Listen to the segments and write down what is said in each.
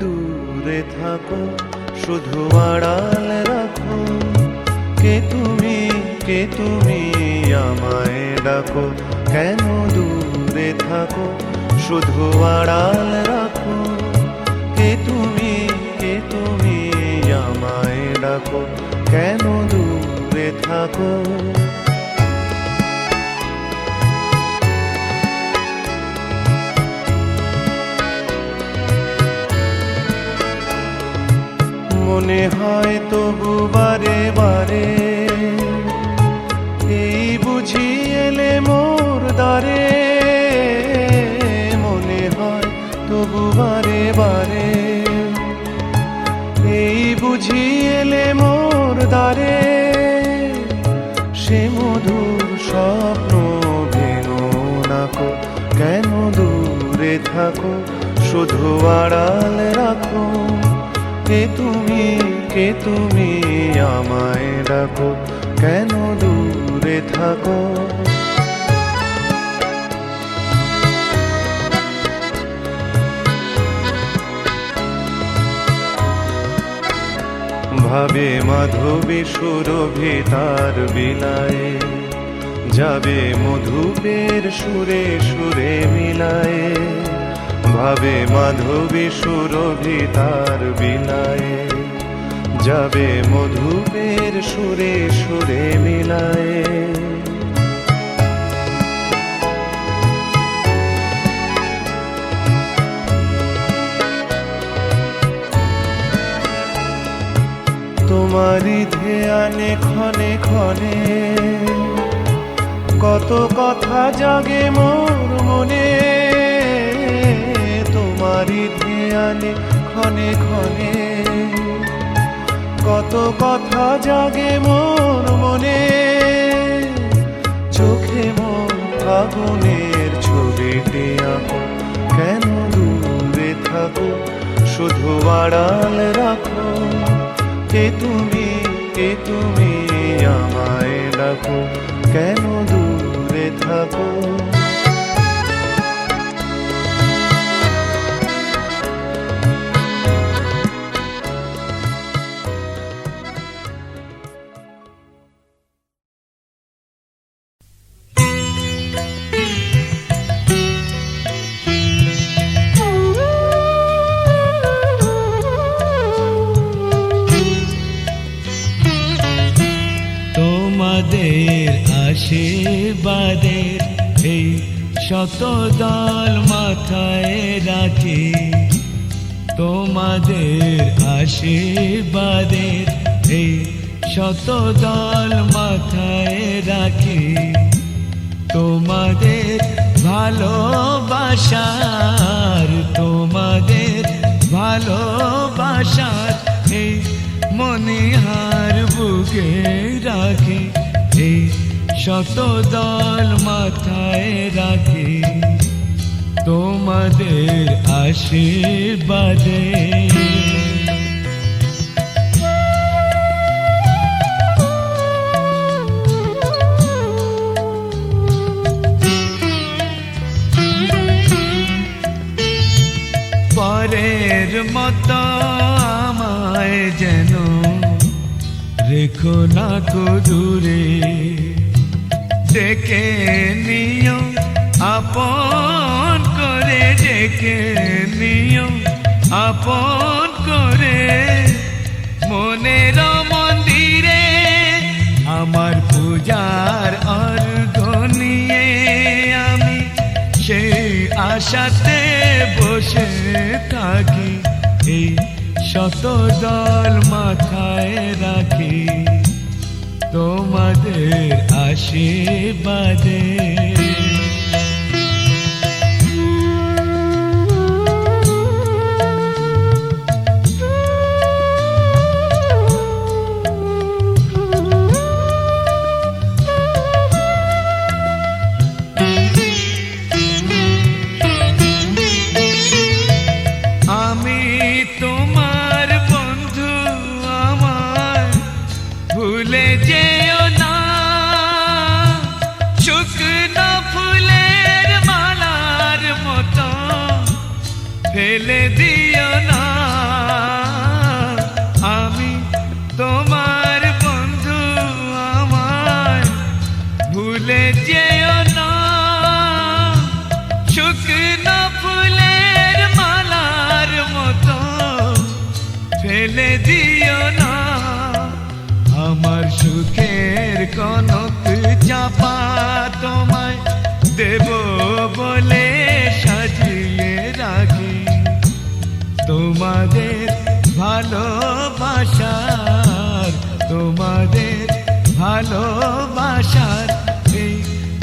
দূরে থাকো, শুধু আড়াল রাখো। কে তুমি আমায় ডাকো, কেন দূরে থাকো, শুধু আড়াল রাখো। কে তুমি আমায় ডাকো, কেন দূরে থাকো। মনে হয় তবু বারে বারে, এই বুঝি এলে মোর দ্বারে। মনে হয় তবু বারে বারে, এই বুঝি এলে মোর দ্বারে। সে মধুর স্বপ্ন ভেঙো নাকো, কেন দূরে থাকো, শুধু আড়াল রাখো। কে তুমি আমায় ডাকো, কেন দূরে থাকো। ভাবে মাধবী সুরভি তার বিলায়ে, যাবে মধুপের সুরে সুরে মিলায়ে। ভাবে মাধবী সুরভি তার বিলায়ে, যাবে মধুপের সুরে সুরে মিলায়ে। তোমারি ধ্যানে ক্ষণে ক্ষণে, কত কথা জাগে মোর মনে। তোমারি ধ্যানে ক্ষণে ক্ষণে, কত কথা জাগে মোর মনে। চোখে মোর ফাগুনের ছবিটি আঁকো, কেন দূরে থাকো, শুধু আড়াল রাখো। কে তুমি আমায় ডাকো, কেন দূরে থাকো। আশীর্বাদের এই শত দল মাথায় রাখি, তোমাদের আশীর্বাদের এই শত দল মাথায় রাখি। তোমাদের ভালোবাসার, তোমাদের ভালোবাসার এই মনিহার বুকে রাখি। এই শত দল মাথায় রাখি, তোমাদের আশীর্বাদে। পরের মতো আমায় যেন রেখো না কো দূরে, ডেকে নিও আপন করে, ডেকে নিও আপন করে। মনের মন্দিরে আমার পূজার অর্ঘ নিয়ে আমি সেই আশাতে বসে থাকি। এই শত দল মাথায় রাখি, তোমাদের আশীর্বাদে। আমি তোমার বন্ধু, আমার ভুলে যেও না। শুকনো ফুলের মালার মতো ফেলে দিও না। ফেলে দিও না। আমার সুখের কনক চাপা তোমায় দেব বলে সাজিয়ে রাখি। তোমাদের ভালোবাসার, তোমাদের ভালোবাসার এই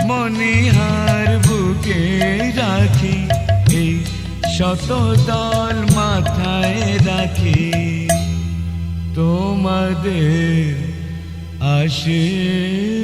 মনিহার বুকে রাখি, এই শতদল মাথায় রাখি। তোমাদের আশীর্বাদে।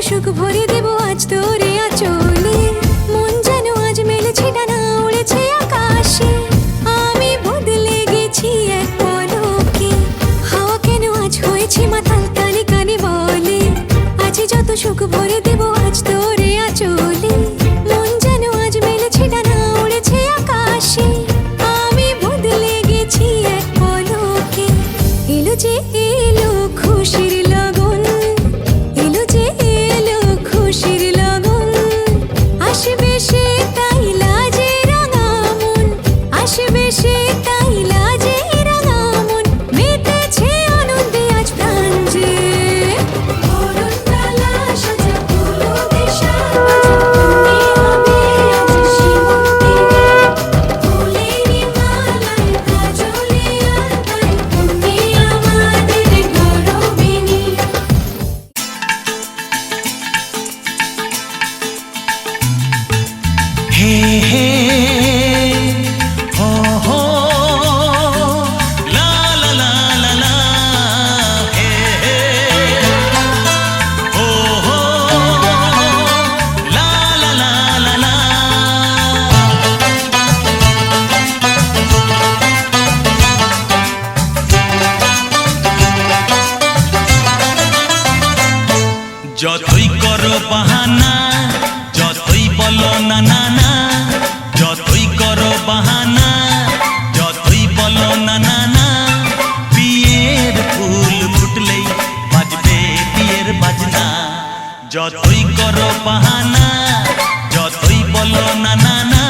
সুখ ভরে দেব আজ তোরে আঁচলে, মন যেন আজ মেলেছে ডানা উড়েছে আকাশে। আমি বদলে গেছি এক পলকে, হাওয়া কেন আজ হয়েছে মাতাল কানে কানে বলে, আজ যত সুখ ভরে দেব আজ তোরে আঁচলে, মন যেন আজ মেলেছে ডানা উড়েছে আকাশে। আমি বদলে গেছি এক পলকে, এলো যে এলো খুশির লগন, এলো যে এলো খুশির লগন, আসবে সে তাই লাজে রাঙা মন, আসবে সে তাই লাজে রাঙা মন, মেতেছে আনন্দে আজ প্রাণ যে। বরণডালা সাজা ফুল দেশা বাজা তুমি হবে আজ শিমুলিনী, ফুলেরি মালায় কাজলে আলতায় তুমি আমাদের গৌরবিনী। হে হে হো হো লা লা লা লা লা, হে হে হো হো লা লা লা লা লা। যতই করো বাহানা, যতই বলো না না না, যতই করো বাহানা, যতই বলো না না না, বিয়ের ফুল ফুটলেই বাজবে বিয়ের বাজনা। যতই করো বাহানা, যতই বলো না না না,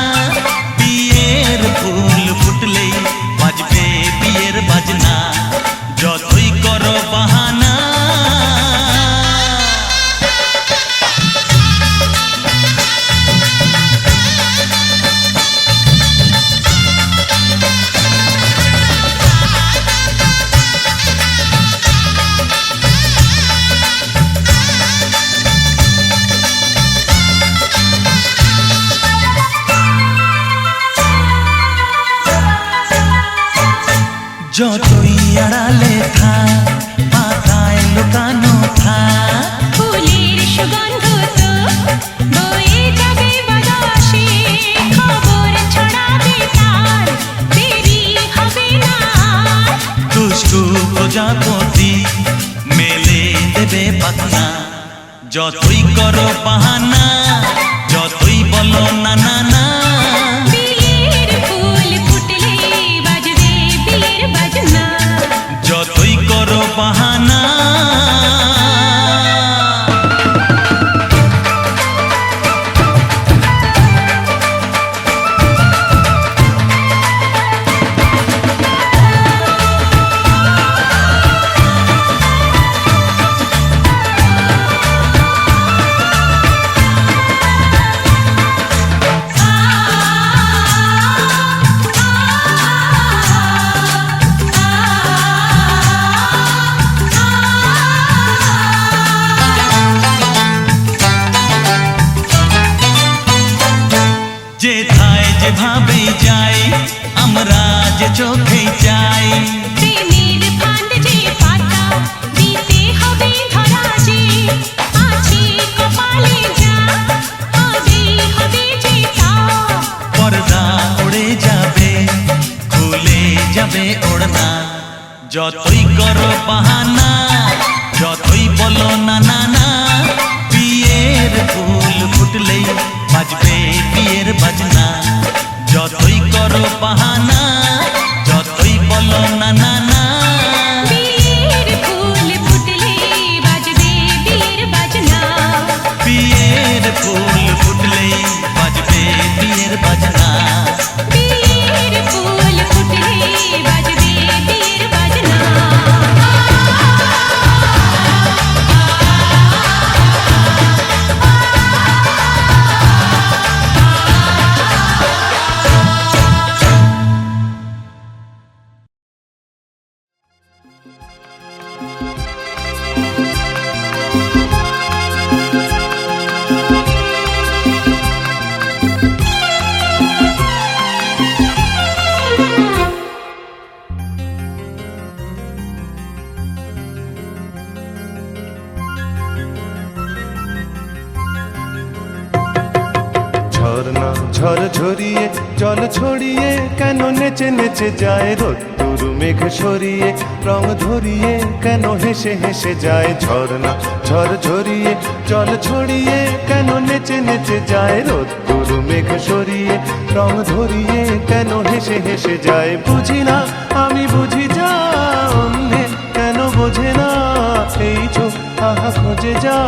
বিয়ের ফুল ফুটলেই বাজবে বিয়ের বাজনা। যতই করো বাহানা। যতই আড়ালে থাক, পাতায় লুকানো থাক, ফুলের সুগন্ধ তো বয়ে যাবে যতই করো বাহানা, যতই বলো না না না, বিয়ের ফুল ফুটলে বাজবে বিয়ের বাজনা। যতই করো বাহানা। যেথায় যেভাবেই যাই আমরা যে চোখেই চাই, প্রেমের ফান্ড যে পাতা দিতে হবে ধরা যে আছে কপালে যা হবে হবে যে তা। পর্দা উড়ে যাবে, খুলে যাবে ওড়না, যতই করো বাহানা, যতই বলো না না না, বিয়ের ফুল ফুটলেই বাজবে বিয়ের বাজনা। যতই করো বাহানা, যতই বলো না না না, বিয়ের ফুল ফুটলে বাজবে বিয়ের বাজনা। বিয়ের ফুল ফুটলেই বাজবে বিয়ের বাজনা। বিয়ের ফুল ফুটলে বাজবে বিয়ের বাজনা। ঝর্ণা ঝড় ঝরিয়ে জল ছড়িয়ে কেন নেচে নেচে যায় রোদ্দুর মেঘ সরিয়ে রং ধরিয়ে কেন হেসে হেসে যায়। ঝর্ণা ঝড় ঝরিয়ে জল ছড়িয়ে কেন নেচে নেচে যায় রোদ্দুর মেঘ সরিয়ে রং ধরিয়ে কেন হেসে হেসে যায়। বুঝি না আমি বুঝি যা অন্যে কেন বোঝে না, এই চোখ আহা খোঁজে যা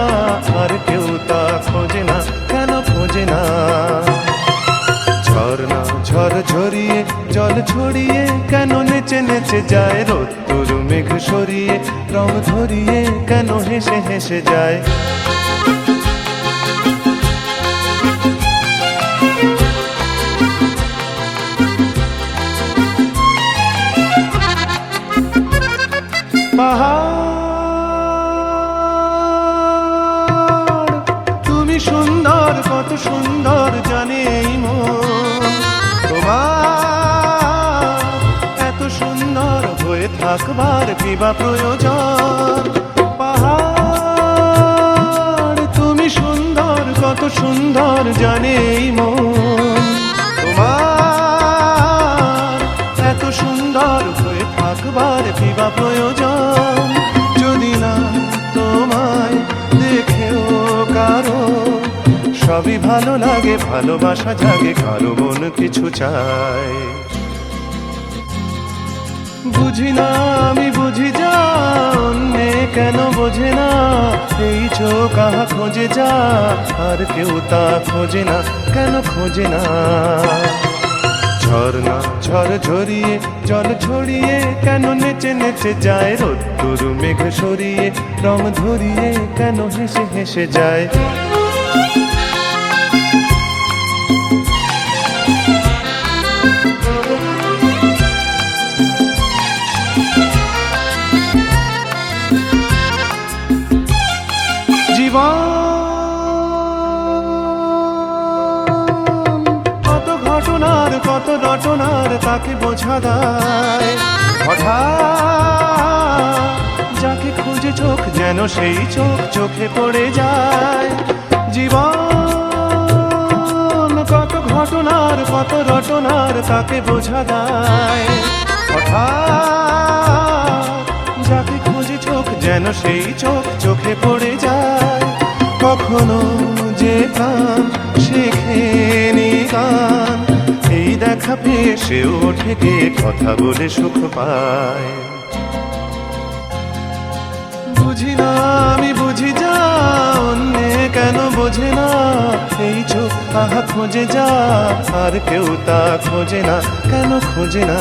আর কেউ তা খোঁজে না, কেন খোঁজে না। ঝর্ণা ঝড় ঝরিয়ে জল ছড়িয়ে কেন নেচে নেচে যায় রোদ্দুর মেঘ সরিয়ে রং ধরিয়ে কেন হেসে হেসে যায়। পাহাড় তুমি সুন্দর, কত সুন্দর জানে এই মন তোমার, এত সুন্দর হয়ে থাকবার কিবা প্রয়োজন। পাহাড় তুমি সুন্দর, কত সুন্দর জানে এই মন তোমার, এত সুন্দর হয়ে থাকবার কিবা প্রয়োজন। যদি না তোমায় দেখেও কারো সবই ভালো লাগে, ভালোবাসা জাগে, কারো মন কিছু চায়। বুঝি না আমি বুঝি যা অন্যে কেন বোঝে না, এই চোখ আহা খোঁজে যা আর কেউ তা খোঁজে না, কেন খোঁজে না। ঝর্ণা ঝড় ঝরিয়ে জল ছড়িয়ে কেন নেচে নেচে যায় রোদ্দুর মেঘ সরিয়ে রং ধরিয়ে কেন হেসে হেসে যায়। জীবন কত ঘটনার কত রটনার তাকে বোঝা দায়, হঠাৎ যাকে খুঁজে চোখ যেন সেই চোখ চোখে পড়ে যায়। জীবন কত ঘটনার কত রটনার তাকে বোঝা দায়, হঠাৎ যাকে খুঁজে চোখ যেন সেই চোখ চোখে পড়ে যায়। কখনো যে প্রাণ শেখেনি গান, এই দেখা পেয়ে সে ওঠে গিয়ে কথা বলে সুখ পায়। বুঝি না আমি বুঝি যা অন্যে কেন বোঝে না, এই চোখ আহা খোঁজে যা আর কেউ তা খোঁজে না, কেন খোঁজে না।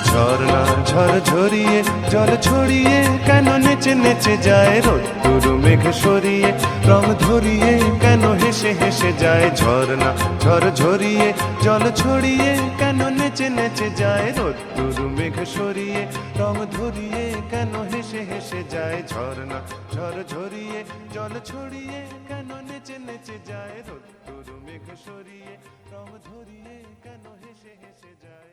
ঝর্ণা ঝড় ঝরিয়ে জল ছড়িয়ে কেন নেচে নেচে যায়, রোদ্দুর মেঘ সরিয়ে রং ধরিয়ে কেন হেসে হেসে যায়। ঝর্ণা ঝড় ঝরিয়ে জল ছড়িয়ে কেন নেচে নেচে যায়, রোদ্দুর মেঘ সরিয়ে রং ধরিয়ে কেন হেসে হেসে যায়। ঝর্ণা ঝড় ঝরিয়ে জল ছড়িয়ে কেন নেচে নেচে যায়, রোদ্দুর মেঘ সরিয়ে রং ধরিয়ে কেন হেসে হেসে যায়।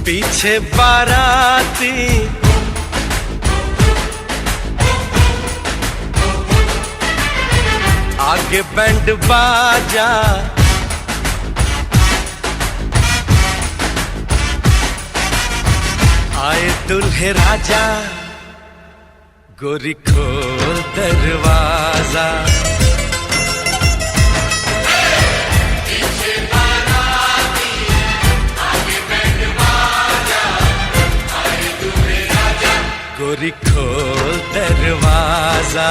पीछे बाराती आगे बैंड बाजा, आए दुल्हे राजा, गोरी खोल दरवाजा। गोरी खोल दरवाजा।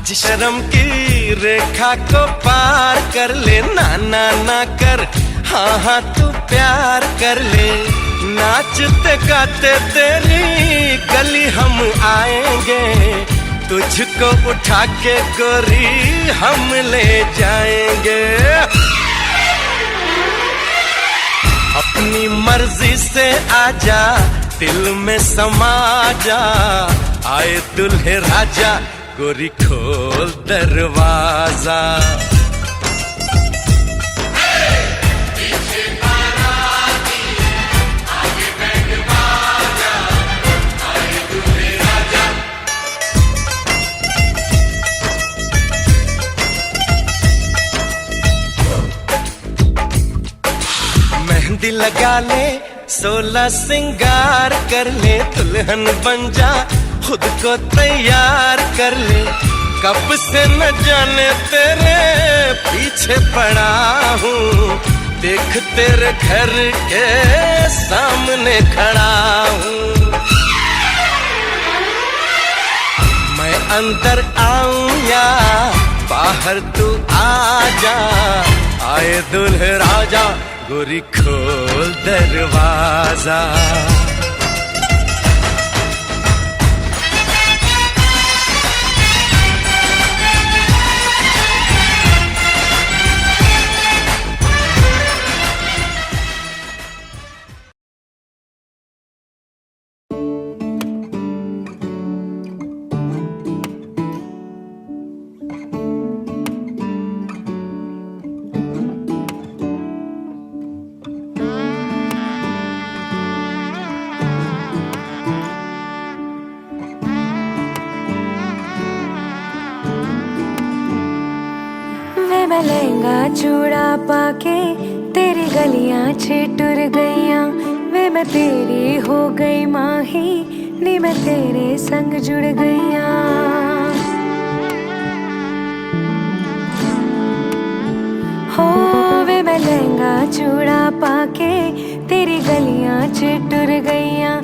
आज शर्म की रेखा को पार कर ले, ना ना ना कर, हाँ हाँ तू प्यार कर ले। नाचते गाते तेरी गली हम आएंगे, तुझको उठा के गोरी हम ले जाएंगे। अपनी मर्जी से आजा, दिल में समा जा, आए दुल्हे राजा, गोरी खोल दरवाजा। मेहंदी लगा ले, 16 सिंगार कर ले, दुल्हन बन जा, खुद को तैयार कर ले। कब से न जाने तेरे पीछे पड़ा हूँ, देख तेरे घर के सामने खड़ा हूँ। मैं अंदर आऊं या बाहर तू आ जा, आए दुल्हे राजा, गोरी खोल दरवाजा। मैं लहंगा चूड़ा पाके तेरी गलियां छिटुर गईयां, वे मैं तेरी हो गई माही, नी मैं तेरे संग जुड़ गईयां। हो वे मैं लहंगा चूड़ा पाके तेरी गलियां छिटुर गईयां,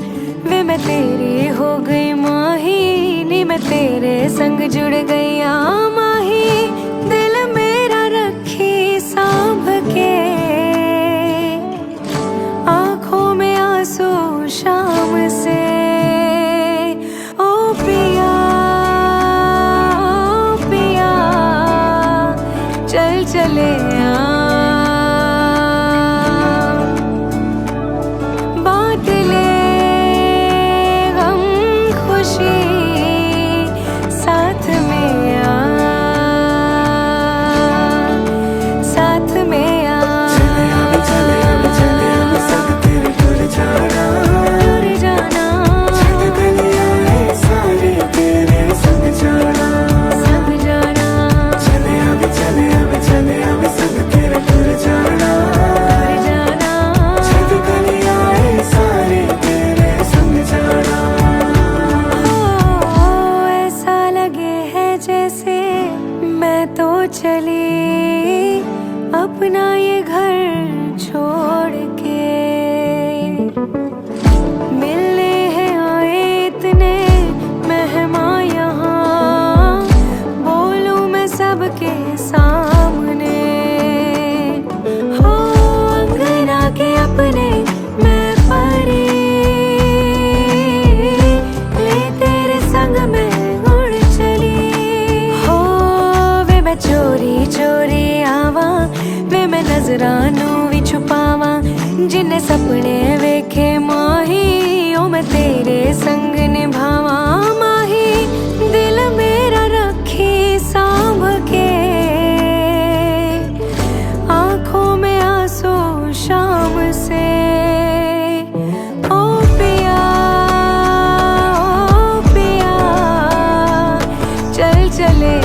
वे मैं तेरी हो गई माही, नी मैं तेरे संग जुड़ गईयां। माही दिल मेरा रखी सांभ के, आंखों में आंसू शाम से। ओ पिया पिया चल चले बांट ले गम खुशी साथ में आ, साथ में आ। टूर जाना संग जाना, ऐसा लगे है जैसे मैं तो चली अपना ये घर छोड़ के। मिलने हैं आए इतने मेहमान यहाँ, बोलूं मैं सबके सामने। हो अंगना के अपने मैं परी, ले तेरे संग मैं उड़ चली। हो वे मैं चोरी चोरी आवा, वे मैं नजरानू भी छुपावा, जिन्ने सपने वेखे माही, ओ मैं तेरे संग निभावा। माही दिल मेरा रखी सांभ के, आंखों में आंसू शाम से। ओ पिया चल चले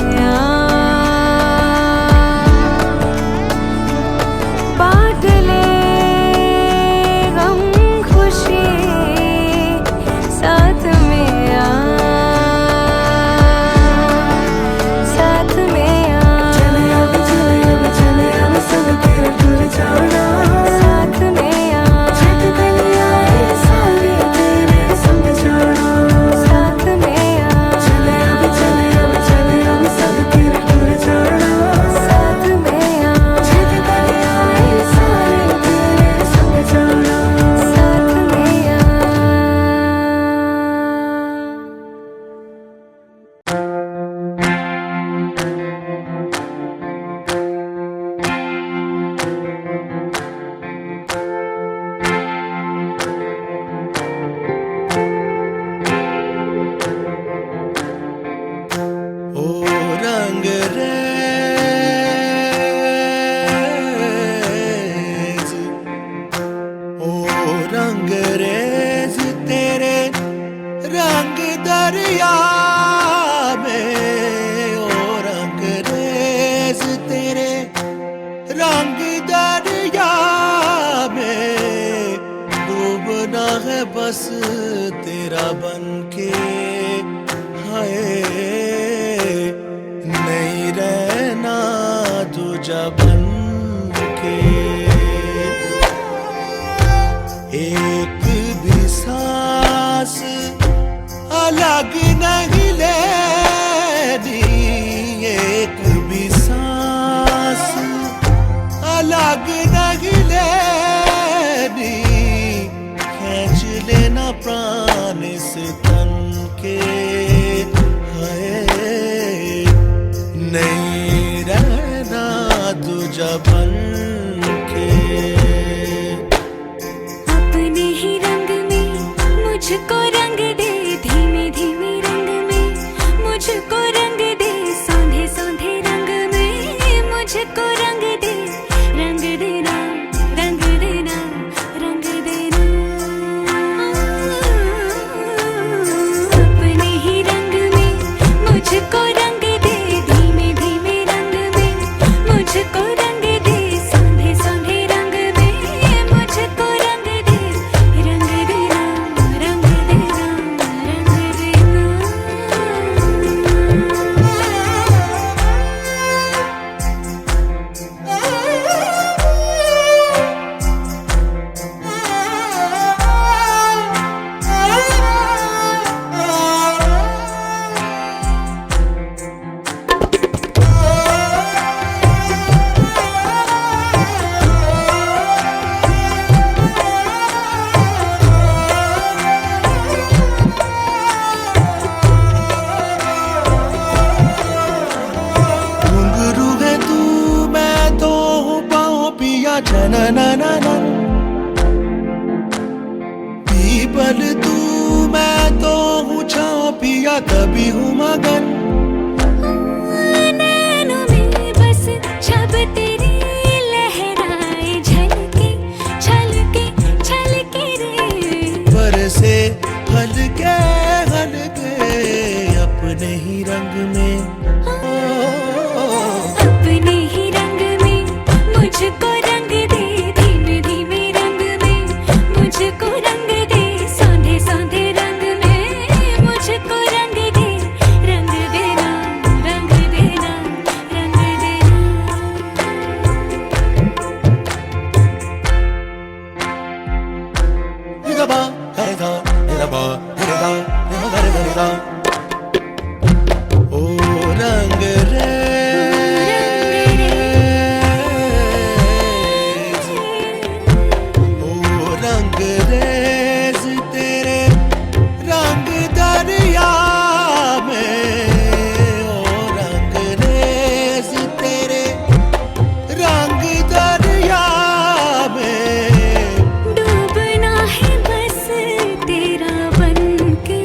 बांट ले गम खुशी साथ रंग दरिया में ओ रंग रेज तेरे रंग दरिया में डूबना है बस तेरा बनके हाय नहीं रहना दूजा बनके एक भी सांस अलग नहीं लेनी एक भी सांस अलग नहीं लेनी खींच लेना प्राण से तन के हाय नहीं रहना दूजा बन के अपने ही रंग में मुझको रंग दे धीमे धीमे रंग में मुझको रंग दे सौंधे सौंधे रंग में मुझको रंग दे रंग देना रंग देना रंग देना अपने ही रंग में मुझको रंग दे धीमे धीमे रंग में मुझको रंग दे सौंधे सौंधे रंग में मुझको रंग दे रंग देना रंग देना रंग घुंघरू है तू मैं तो हूँ पाँव पिया जननननन पीपल तू मैं तो हूँ छाँव पिया कभी हूँ मगन नैनों में बस छब तेरी लहराए झलके छलके छलके रे बरसे हल्के हल्के अपने ही रंग में अपने ही रंग में मुझको रंग दे धीमे धीमे रंग में मुझको रंग दे सौंधे सौंधे रंग में मुझको रंग दे रंग देना रंग देना रंग निगबा हरेदा निगबा हरेदा निगबा ओ रंग रे ओ रंग रेज तेरे रंग दरिया में ओ रंग रेज तेरे रंग दरिया में डूबना है बस तेरा बनके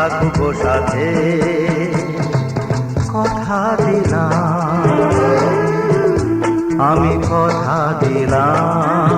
থাকবো সাথে, কথা দিলাম, আমি কথা দিলাম।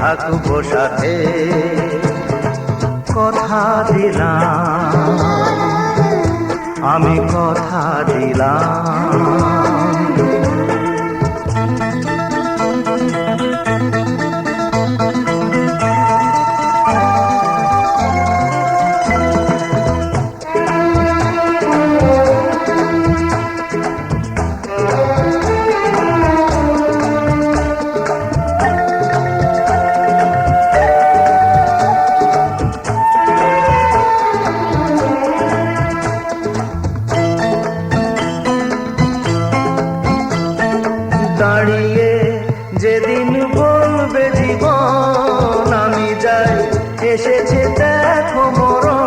থাকবো সাথে, কথা দিলাম, আমি কথা দিলাম। দাঁড়িয়ে যেদিন বলবে জীবন আমি যাই, এসেছে দেখো মরণ।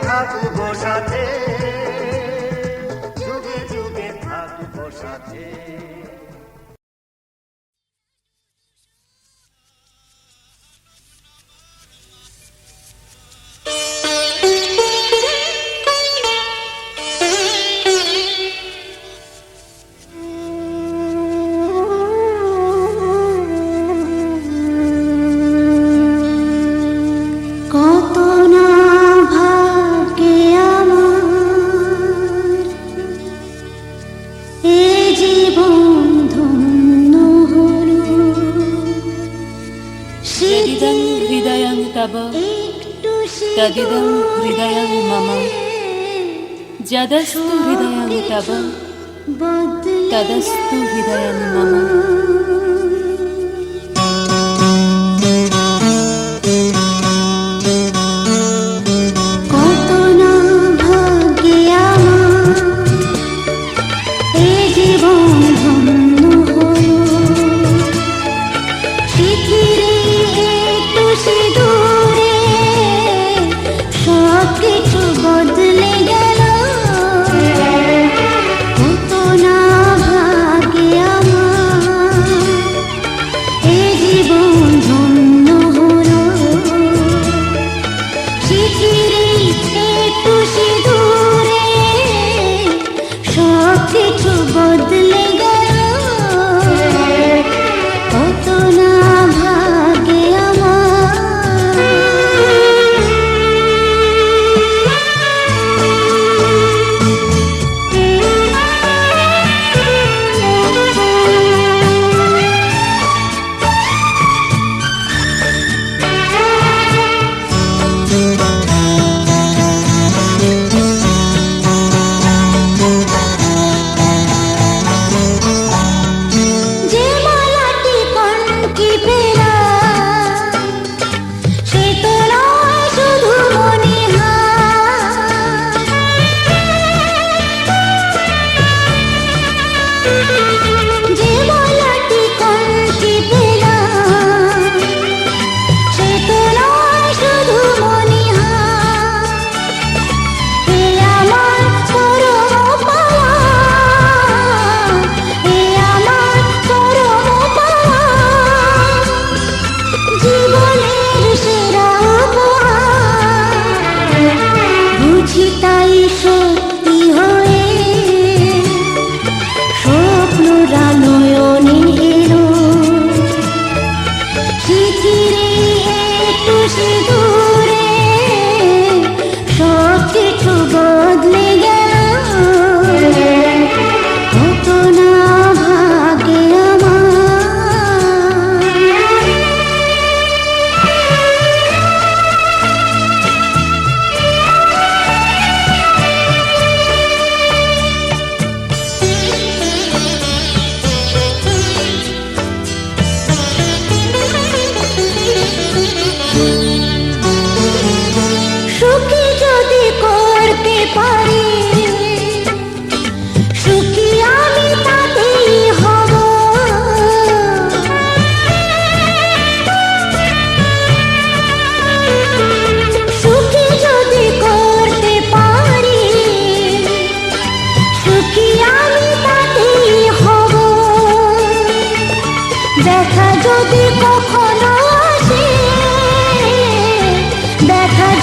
থাকবো সাথে, যুগে যুগে থাকবো সাথে। हृदयं तव तदिदं हृदयं मम, यदस्तु हृदयं तव तदस्तु हृदयं मम।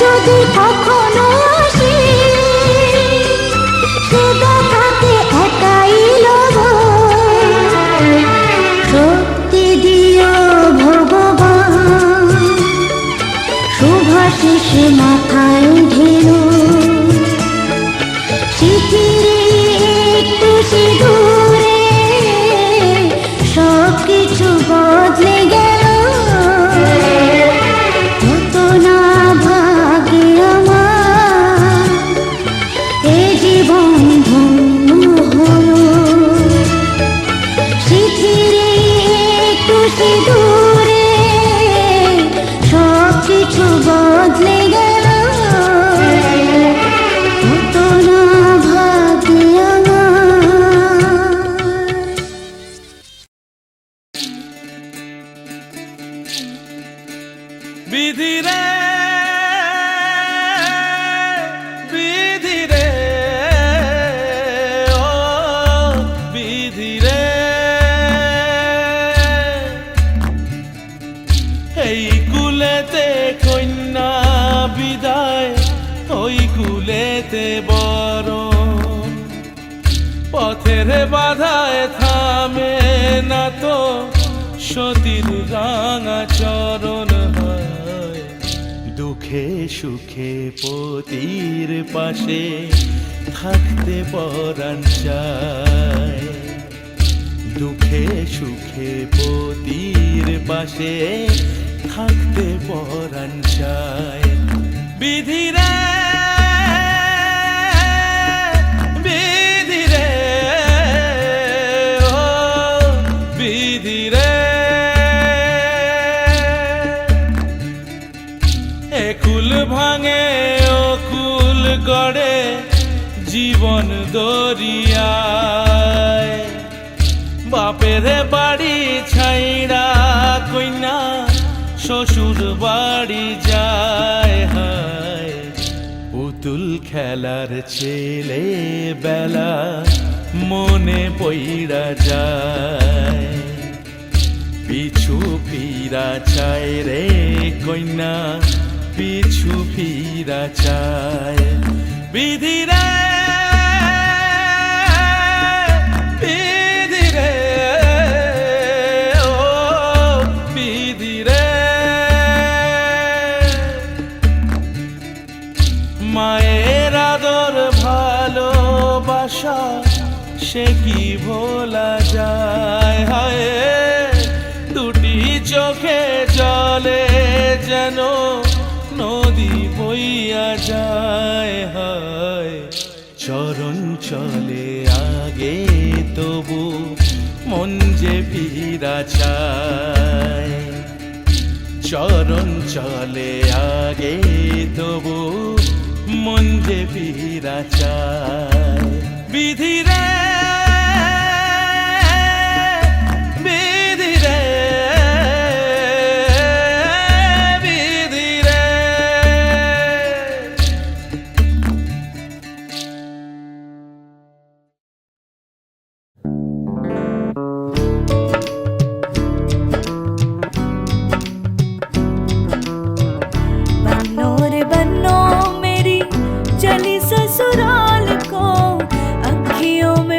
যদি কখনো আসে সে দেখাতে একাই লোভ শক্তি দিও ভগবান শুভাশিস মাথায় ঢেলো চিঠিরে একটু সিঁদুরে সব কিছু বদলে গেল কত না ভাগ্যে আমার এ জীবন ধন্য হলো চিঠিরে একটু সিঁদুরে সব কিছু বদলে গেল কত না ভাগ্যে আমার বিধি রে বিধি রে ও বিধি রে এই কুলেতে কন্যা বিদায় ওই কুলেতে বড় পথের বাধায় থামে না তো সতীর রাঙা চরণ হয় দুঃখে সুখে পতির পাশে থাকতে পরাণ চায় দুঃখে সুখে পতির পাশে থাকতে পরাণ চায় বিধি রে বিধি রে ও বিধি রে একুল ভাঙে অকুল গড়ে জীবন দরিয়ায় বাপের বাড়ি ছাইড়া কইনা শ্বশুর বাড়ি যায় হায় পুতুল খেলার ছেলে বেলা মনে পইড়া যায় পিছু ফিরা চায় রে কইনা পিছু ফিরা চায় বিধি রে বিধি রে ও বিধি রে মায়ের আদর ভালোবাসা সে কি ভোলা যায় হায় দুটি চোখে জলে যেন নদী বইয়া যায় হায় চরণ চলে আগে তবু মন যে ফিরা চায় চরণ চলে আগে তবু মন যে ফিরা চায় বিধি রে বিধি রে বিধি রে बन्नो रे बन्नो मेरी चली ससुराल को अखियों में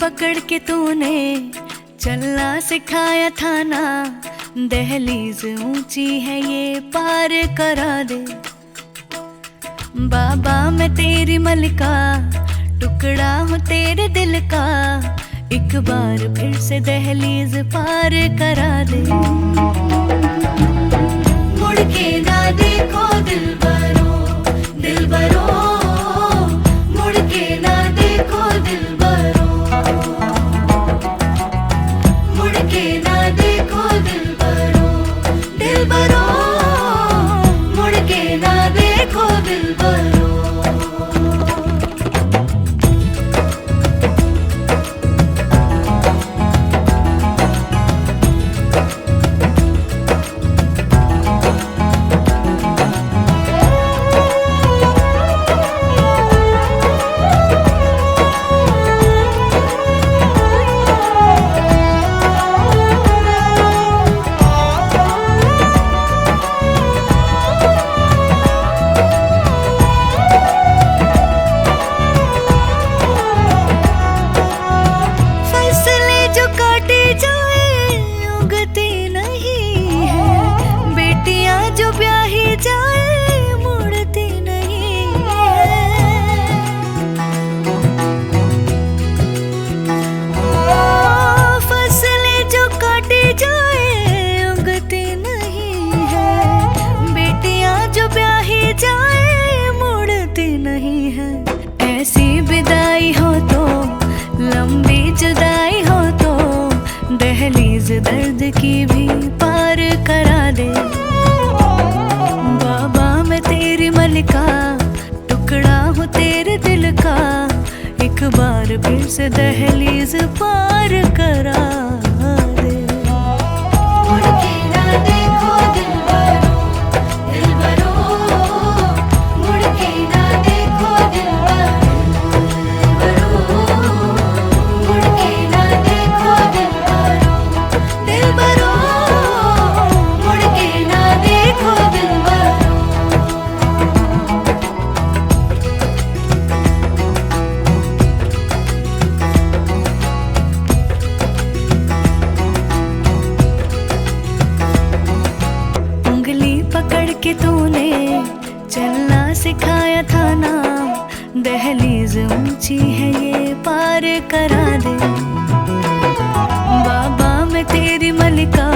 पकड़ के तूने चलना सिखाया था ना, दहलीज ऊंची है ये पार करा दे। बाबा मैं तेरी मलिका, टुकड़ा हूँ तेरे दिल का, एक बार फिर से दहलीज पार करा दे। मुड़ के ना देखो दिलबरो, दिलबरो, मुड़ के ना देखो दिलबरो, मुड़ के ना देखो दिलबरो, दिलबरो, मुड़ के ना देखो दिलबरो। ऐसी विदाई हो तो, लंबी जुदाई हो तो, दहलीज दर्द की भी पार करा दे। बाबा मैं तेरी मलिका, टुकड़ा हूँ तेरे दिल का, एक बार फिर से दहलीज पार करा दे। मुड़ के ना देखो दिलबरो, दिलबरो, मुड़ के ना देखो दिलबरो, मुड़ के ना देखो दिलबरो, दिलबरो, मुड़ के ना देखो दिलबरो। उंगली पकड़ के तूने चलना सिखाया था ना, दहलीज ऊंची है ये पार करा दे। बाबा मैं तेरी मलिका,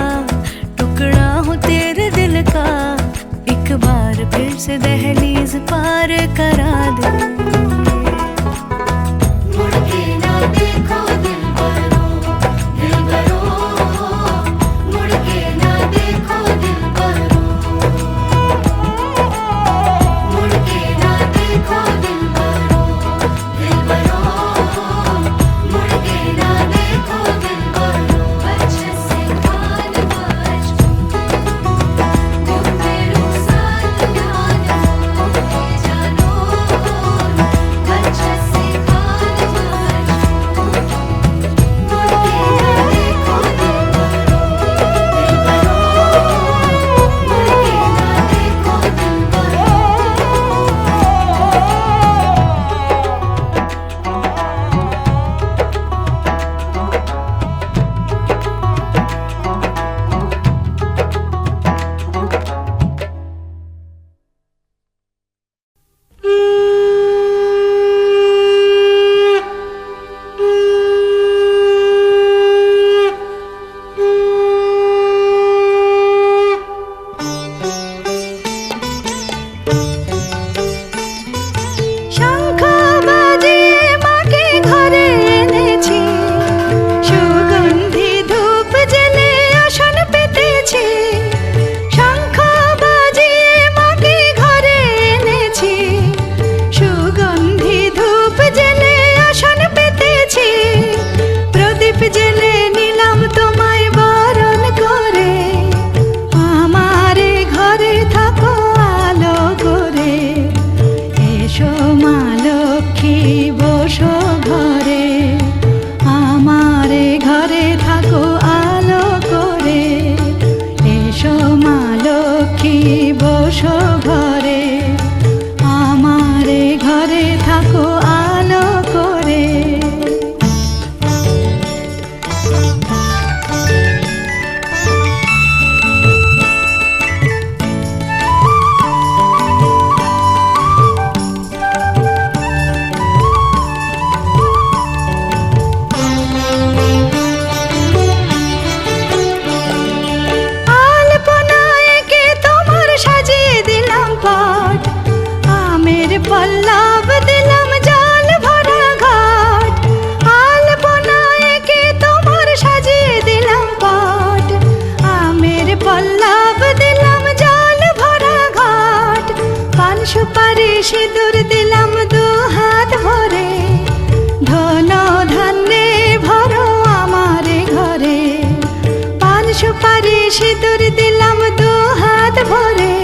टुकड़ा हूँ तेरे दिल का, एक बार फिर से दहलीज पार करा दे। मुड़ के ना देखो दिलबरो, दिलबरो, मुड़ के ना देखो दिलबरो, मुड़ के ना देखो दिलबरो, दिलबरो, मुड़ के ना देखो दिलबरो। अच्छे से खान बाज, मेरे साथ ध्यान जानो, अच्छे से खान बाज, मुड़ के ना देखो दिलबरो, दिलबरो, मुड़ के ना देखो दिलबरो। শঙ্খ বাজিয়ে মাকে ঘরে এনেছি, সুগন্ধি ধূপ জেলে আসন পেতেছি। শঙ্খ বাজিয়ে মাকে ঘরে এনেছি, সুগন্ধি ধূপ জেলে আসন পেতেছি। প্রদীপ জেলে নিলাম তোমায় বরণ করে, আমারে ঘরে থাকো আলো করে। সুপারি সিঁদুর দিলাম দু হাত ভরে, ধন ধান্যে ভরো আমারে ঘরে। পান সুপারি সিঁদুর দিলাম দু হাত ভরে,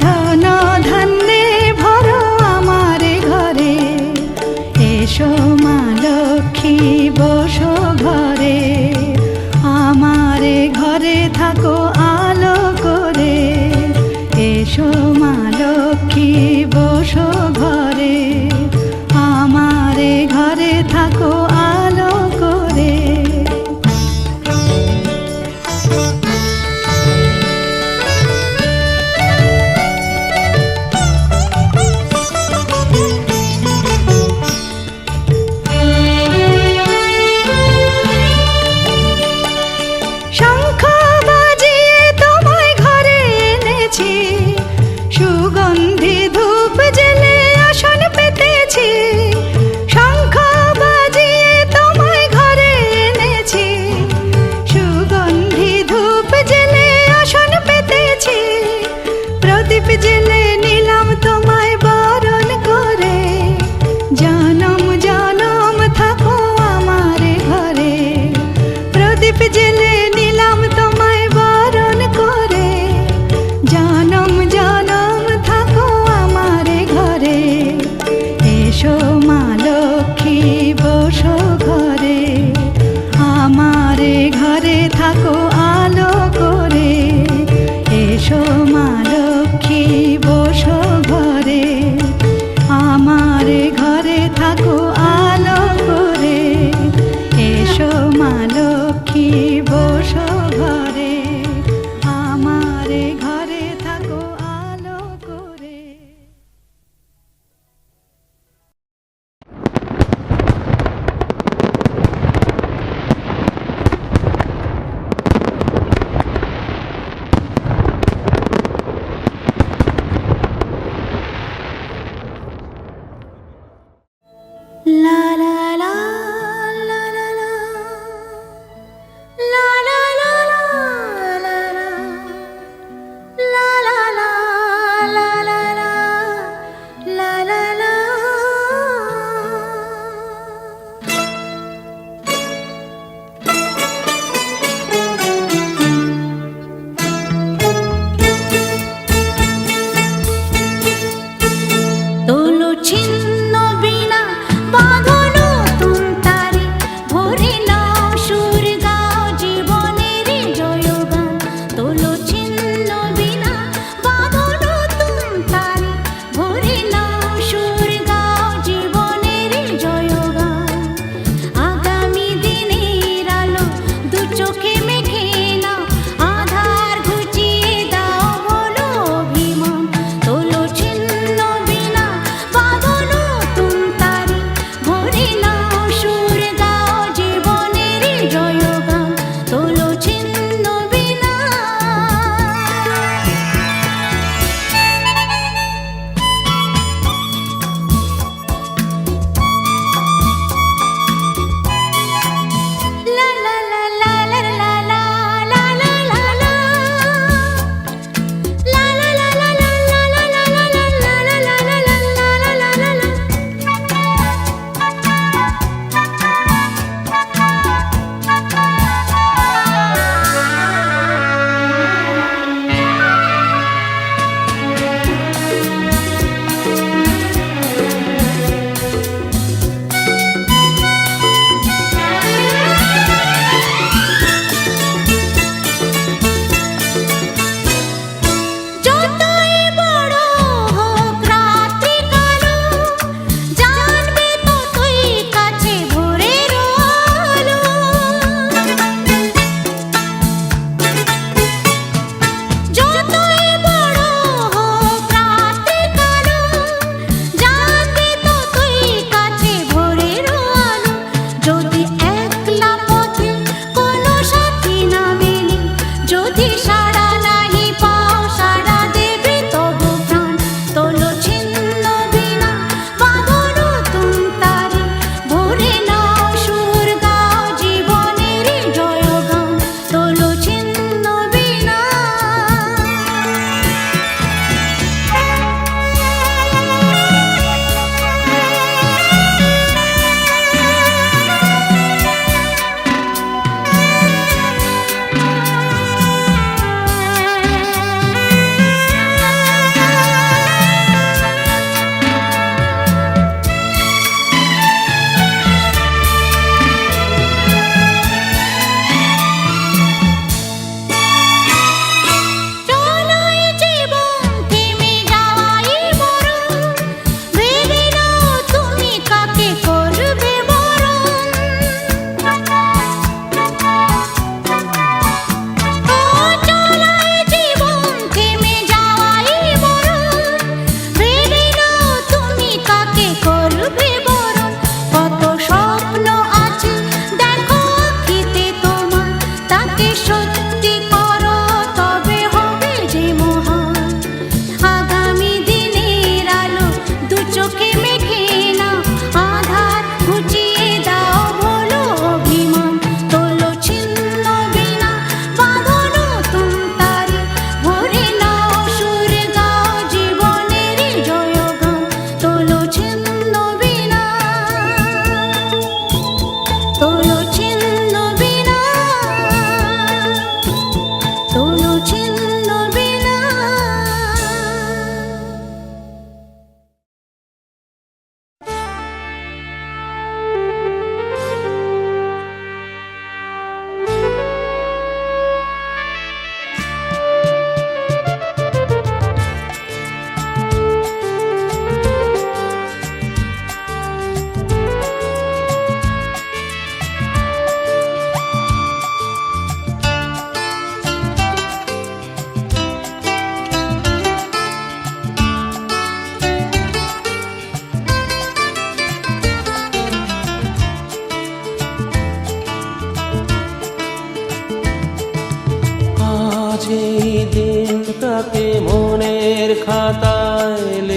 ধন ধান্যে ভরো আমারে ঘরে। এসো মা লক্ষ্মী বসো ঘরে, আমারে ঘরে থাকো আলো করে। এসো মা লক্ষ্মী বসো ঘরে, আমারে ঘরে থাকো আলো করে। শঙ্খ বাজিয়ে তোমায় ঘরে এনেছি, সুগন্ধি ধূপ জেলে আসন পেতেছি। শঙ্খ বাজিয়ে তোমায় ঘরে এনেছি, সুগন্ধি ধূপ জেলে আসন পেতেছি। প্রদীপ জেলে নিলাম তোমায় বরণ করে, জনম জনম থাকো আমারে ঘরে। প্রদীপ জেলে নিলাম তোমায় বরণ করে, জনম জনম থাকো আমারে ঘরে। এসো মা লক্ষ্মী বসো ঘরে, আমারে ঘরে থাকো আলো করে। এসো মা লক্ষ্মী বসো ঘরে, আমারে ঘরে থাকো আলো করে। এসো মা লক্ষ্মী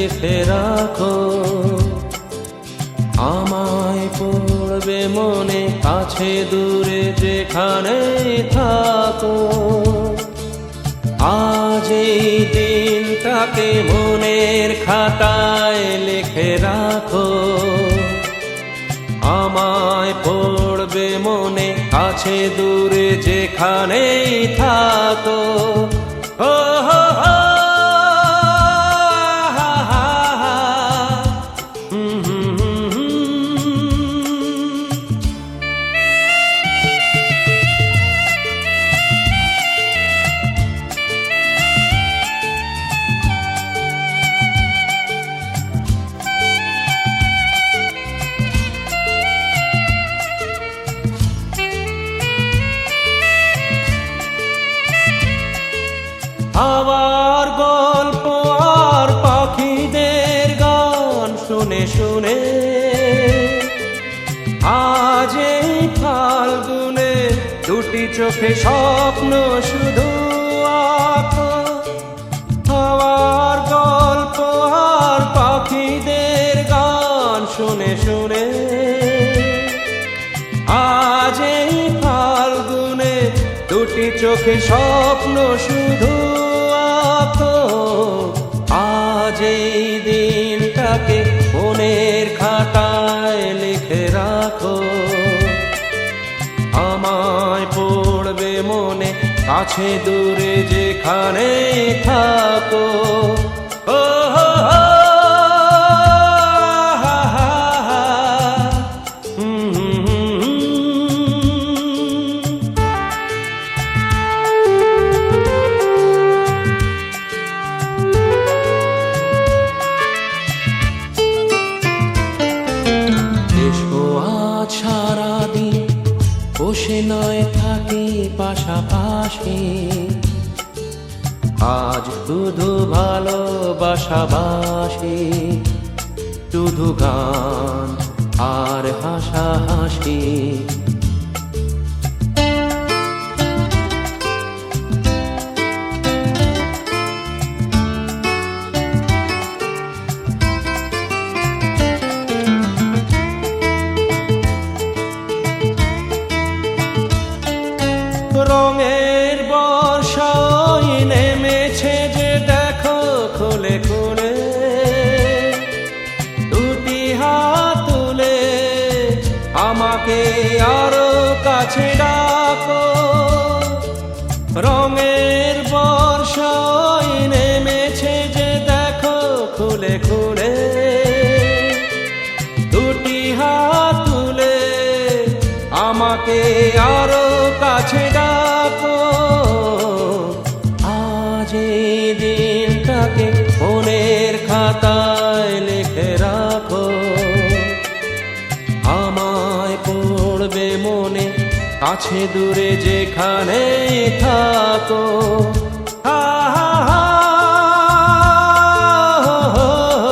লিখে রাখো, আমায় পড়বে মনে, কাছে দূরে যেখানে থাকো। আজ এই দিনটাকে মনের খাতায় লিখে রাখো, আমায় পড়বে মনে, কাছে দূরে যেখানেই থাকো। ও হো হো, হা হা হা, হুম হুম হুম হুম। হাওয়ার গল্প আর পাখিদের গান শুনে শুনে আজ এই ফাল্গুনে দুটি চোখে স্বপ্ন শুধু আঁকো। হাওয়ার গল্প আর পাখিদের গান শুনে শুনে আজ এই ফাল্গুনে দুটি চোখে স্বপ্ন শুধু আঁকো। আজ এই দিনটাকে মনের খাতায় লিখে রাখো, আমায় পড়বে মনে, কাছে দূরে যেখানে থাকো। ও হো হো, হা হা হা, হুম হুম হুম হুম। এসো আজ সারাদিন বসে নয় থাকি পাশাপাশি, আজ শুধু ভালোবাসাবাসি, শুধু গান আর হাসাহাসি। রঙের বর্ষায় নেমেছে যে দেখো খুলে খুলে, দুটি হাত তুলে আমাকে আরো কাছে ডাকো। রঙের বর্ষায় নেমেছে যে দেখো খুলে খুলে, দুটি হাত তুলে আমাকে আরো কাছে ডাকো। আজ এই দিনটাকে মনের খাতায় লিখে রাখো, আমায় পড়বে মনে, কাছে দূরে যেখানে থাকো। হা হা হা, হো হো হো,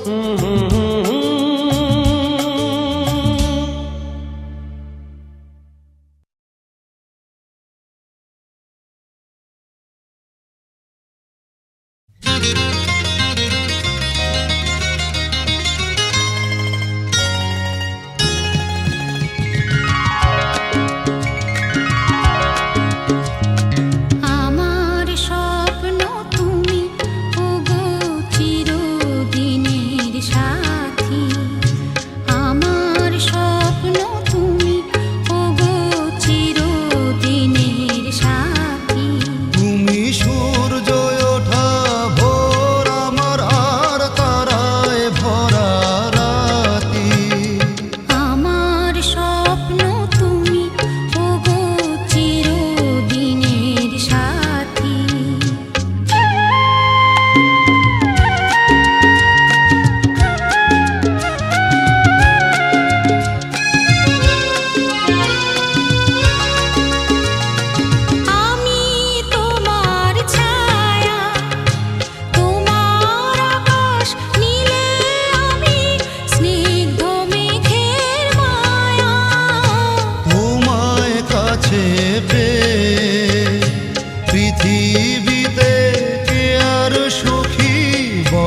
হুম হুম হুম হুম। আমার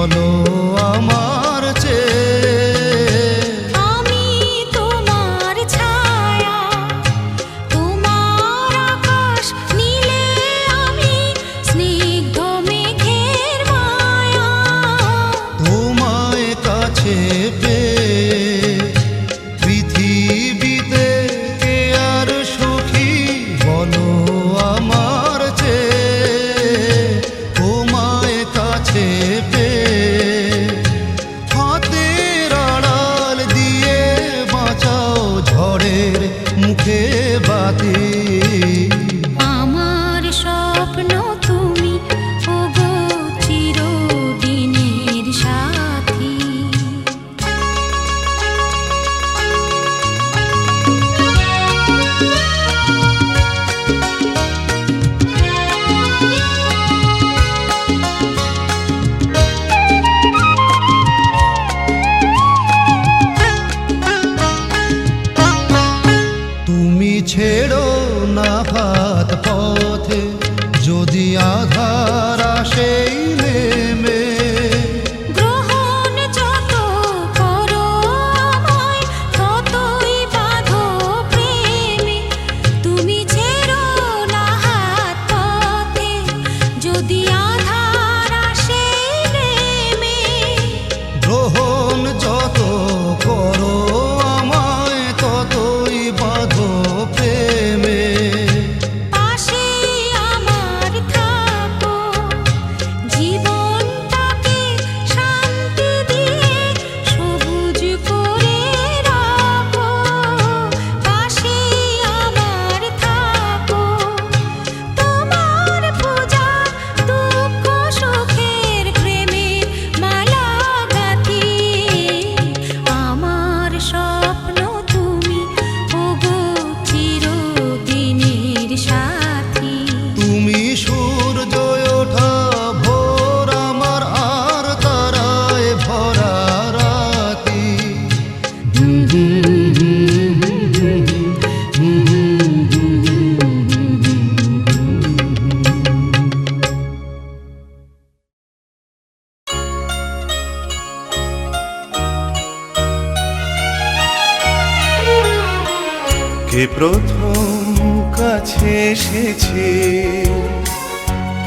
বলো আমার চেয়ে আমি তোমার ছায়া, তোমার আকাশ নীলে আমি স্নিগ্ধ মেঘের মায়া। তোমায় কাছে পেয়ে পৃথিবীতে কে আর সুখী বলো আমার চেয়ে তোমায় কাছে পেয়ে হাতের আড়াল দিয়ে বাঁচাও ঝড়ের মুখে বাতি। আমার স্বপ্ন তুমি ওগো চিরদিনের সাথী। তুমি ছেড়ো না হাত পথে যদি আধার আসেই নেমে গ্রহণ যত করো আমায় ততই বাঁধো প্রেমে। তুমি ছেড়ো না হাত পথে যদি আধার আসে নেমে। গ্রহণ যত করো আমায় ততই বাঁধো প্রেমে। পাশে আমার থাকো, জীবনটাকে শান্তি দিয়ে সবুজ করে রাখো। পাশে আমার থাকো, তোমার পূজা দুঃখ সুখের প্রেমের মালা গাঁথি। আমার স্বপ্ন তুমি ওগো চিরদিনের সাথী। তুমি সূর্য ওঠা ভোর আমার আর তারায় ভরা রাতি। কে প্রথম কাছে এসেছে,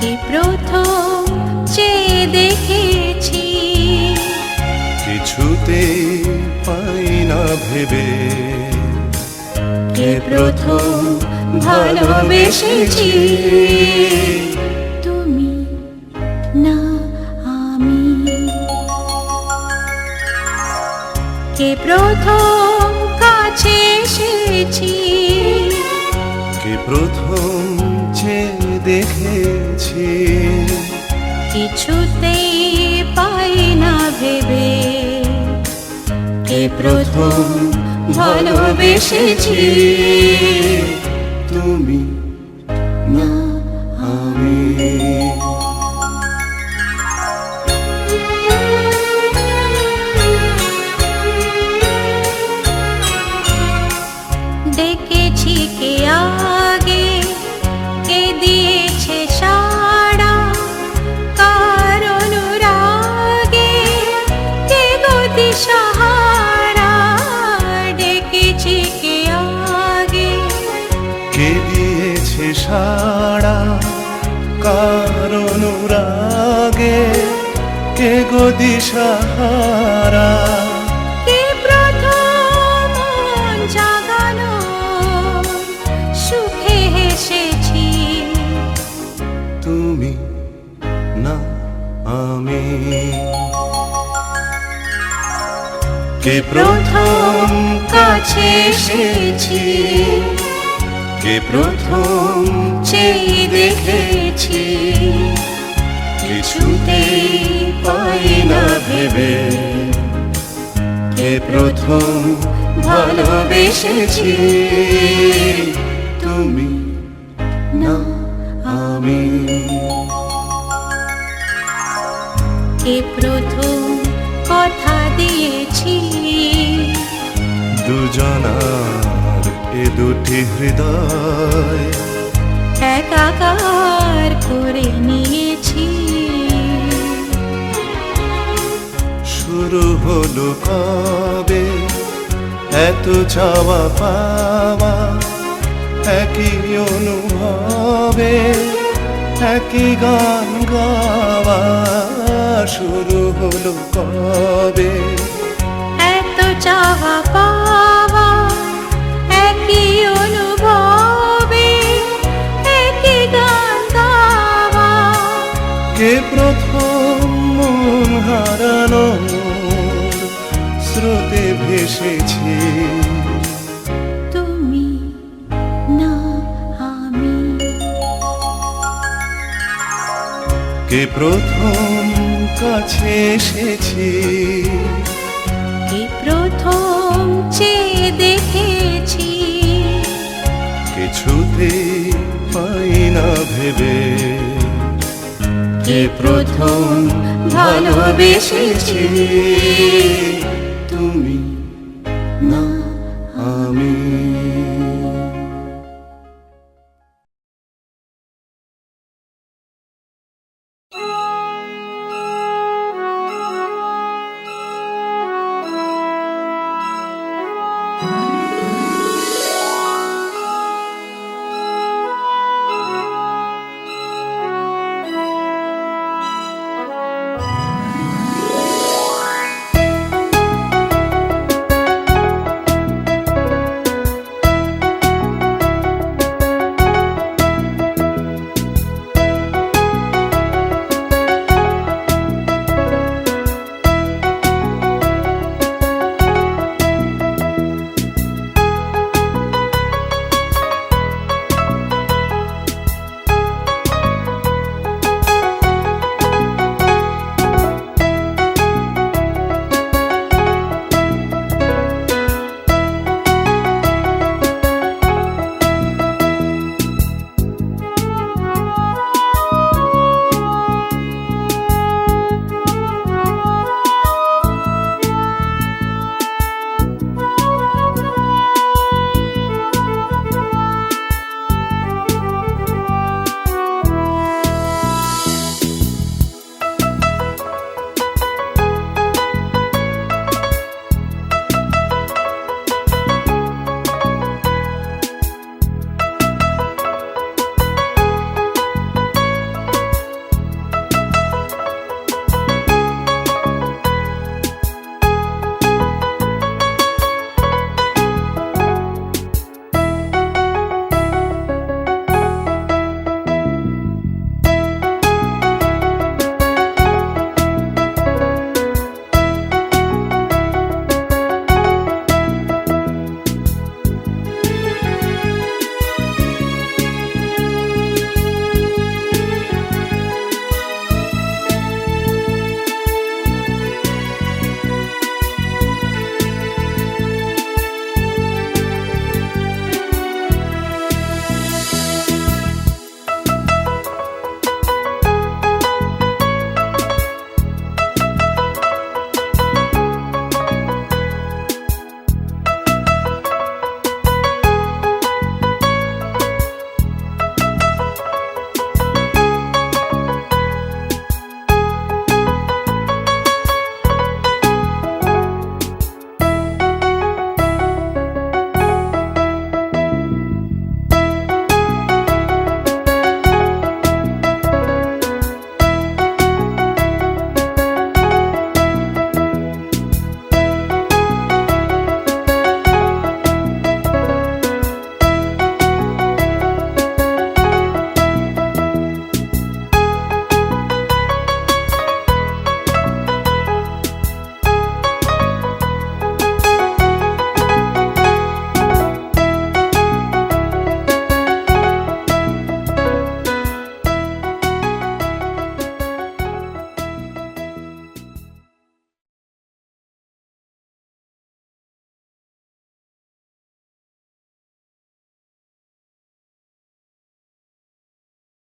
কে প্রথম চেয়ে দেখেছি, কিছুতে পাই না ভেবে। কে প্রথম ভালোবেসেছি, তুমি না আমি। কে প্রথম কাছে এসেছি, কে প্রথম চেয়ে দেখেছি, কিছুতেই পাই না ভেবে। কে প্রথম ভালোবেসেছি, তুমি না আমি। দেখেছি কে আগে, কে দিয়েছে সাড়া, কার অনুরাগে কে গতি সাহারা। ডেকেছি কে আগে, কে দিয়েছে সাড়া, কার অনুরাগে কে গো দিশাহারা। কে প্রথম জাগানো সুখে হেসেছি, তুমি না আমি। কে প্রথম কাছে এসেছি, কে প্রথম চেয়ে দেখেছি, কিছুতে পাই না ভেবে। কে প্রথম ভালোবেসেছি, তুমি না আমি। কে প্রথম কথা দিয়েছি, দুজনার এ দুটি হৃদয় একাকার করে নিয়েছি। শুরু হলো কবে এত চাওয়া পাওয়া একই অনুভবে একই গান গাওয়া শুরু হলো কবে এত চাওয়া পাওয়া একই অনুভবে একই গান গাওয়া কে প্রথম মন হারানো স্রোতে ভেসেছি তুমি না আমি কে প্রথম কাছে এসেছি কে প্রথম চেয়ে দেখেছি কিছুতে পাই না ভেবে কে প্রথম ভালোবেসেছি